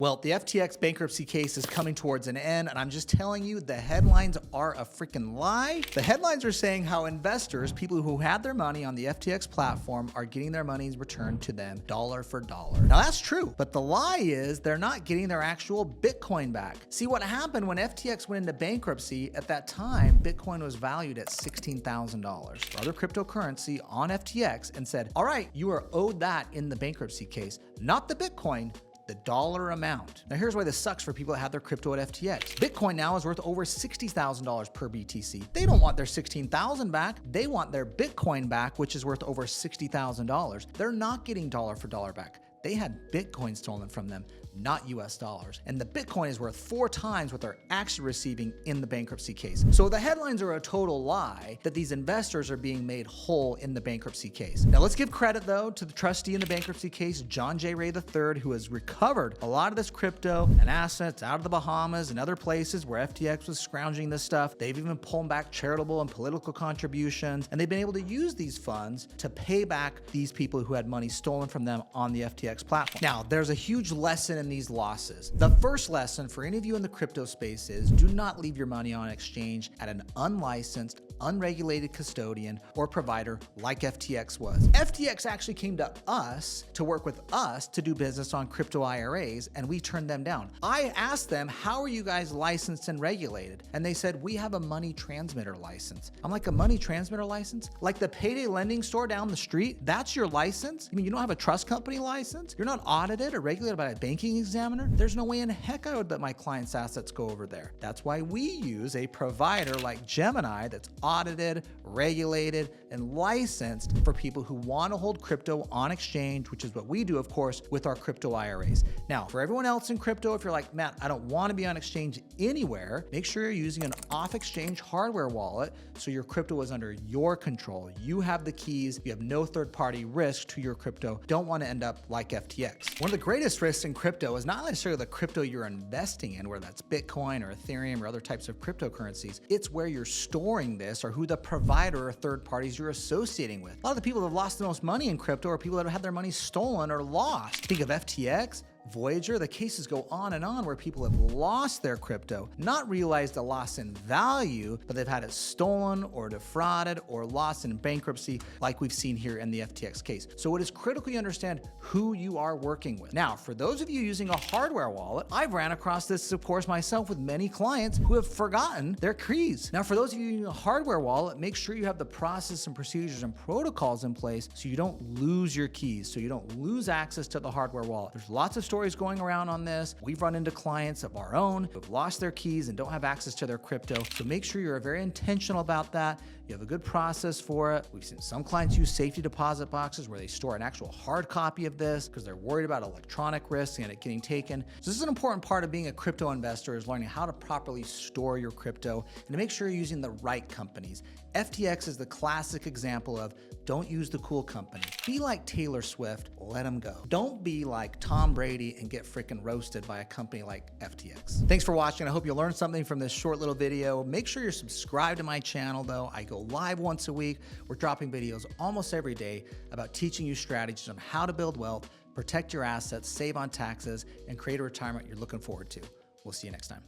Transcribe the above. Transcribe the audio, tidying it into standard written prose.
Well, the FTX bankruptcy case is coming towards an end, and I'm just telling you, the headlines are a freaking lie. The headlines are saying how investors, people who had their money on the FTX platform, are getting their monies returned to them dollar for dollar. Now that's true, but the lie is they're not getting their actual Bitcoin back. See, what happened when FTX went into bankruptcy, at that time, Bitcoin was valued at $16,000 for other cryptocurrency on FTX, and said, all right, you are owed that in the bankruptcy case, not the Bitcoin, the dollar amount. Now here's why this sucks for people that have their crypto at FTX. Bitcoin now is worth over $60,000 per BTC. They don't want their $16,000 back. They want their Bitcoin back, which is worth over $60,000. They're not getting dollar for dollar back. They had Bitcoin stolen from them, not US dollars. And the Bitcoin is worth 4 times what they're actually receiving in the bankruptcy case. So the headlines are a total lie that these investors are being made whole in the bankruptcy case. Now let's give credit though to the trustee in the bankruptcy case, John J. Ray III, who has recovered a lot of this crypto and assets out of the Bahamas and other places where FTX was scrounging this stuff. They've even pulled back charitable and political contributions, and they've been able to use these funds to pay back these people who had money stolen from them on the FTX platform. Now, there's a huge lesson in these losses. The first lesson for any of you in the crypto space is do not leave your money on exchange at an unlicensed, unregulated custodian or provider like FTX was. FTX actually came to us to work with us to do business on crypto IRAs, and we turned them down. I asked them, how are you guys licensed and regulated? And they said, we have a money transmitter license. I'm like, a money transmitter license? Like the payday lending store down the street? That's your license? You mean you don't have a trust company license? You're not audited or regulated by a banking examiner? There's no way in heck I would let my clients' assets go over there. That's why we use a provider like Gemini that's audited, regulated, and licensed for people who want to hold crypto on exchange, which is what we do, of course, with our crypto IRAs. Now, for everyone else in crypto, if you're like, Matt, I don't want to be on exchange anywhere, make sure you're using an off-exchange hardware wallet so your crypto is under your control. You have the keys. You have no third-party risk to your crypto. Don't want to end up like FTX. One of the greatest risks in crypto is not necessarily the crypto you're investing in, whether that's Bitcoin or Ethereum or other types of cryptocurrencies. It's where you're storing this or who the provider or third parties you're associating with. A lot of the people that have lost the most money in crypto are people that have had their money stolen or lost. Think of FTX, Voyager, the cases go on and on where people have lost their crypto, not realized a loss in value, but they've had it stolen or defrauded or lost in bankruptcy like we've seen here in the FTX case. So it is critical you understand who you are working with. Now, for those of you using a hardware wallet, I've ran across this, of course, myself with many clients who have forgotten their keys. Now, for those of you using a hardware wallet, make sure you have the process and procedures and protocols in place so you don't lose your keys, so you don't lose access to the hardware wallet. There's lots of stories going around on this. We've run into clients of our own who've lost their keys and don't have access to their crypto. So make sure you're very intentional about that. You have a good process for it. We've seen some clients use safety deposit boxes where they store an actual hard copy of this because they're worried about electronic risk and it getting taken. So this is an important part of being a crypto investor, is learning how to properly store your crypto and to make sure you're using the right companies. FTX is the classic example of don't use the cool company. Be like Taylor Swift, let them go. Don't be like Tom Brady and get freaking roasted by a company like FTX. Thanks for watching. I hope you learned something from this short little video. Make sure you're subscribed to my channel though. I go live once a week. We're dropping videos almost every day about teaching you strategies on how to build wealth, protect your assets, save on taxes, and create a retirement you're looking forward to. We'll see you next time.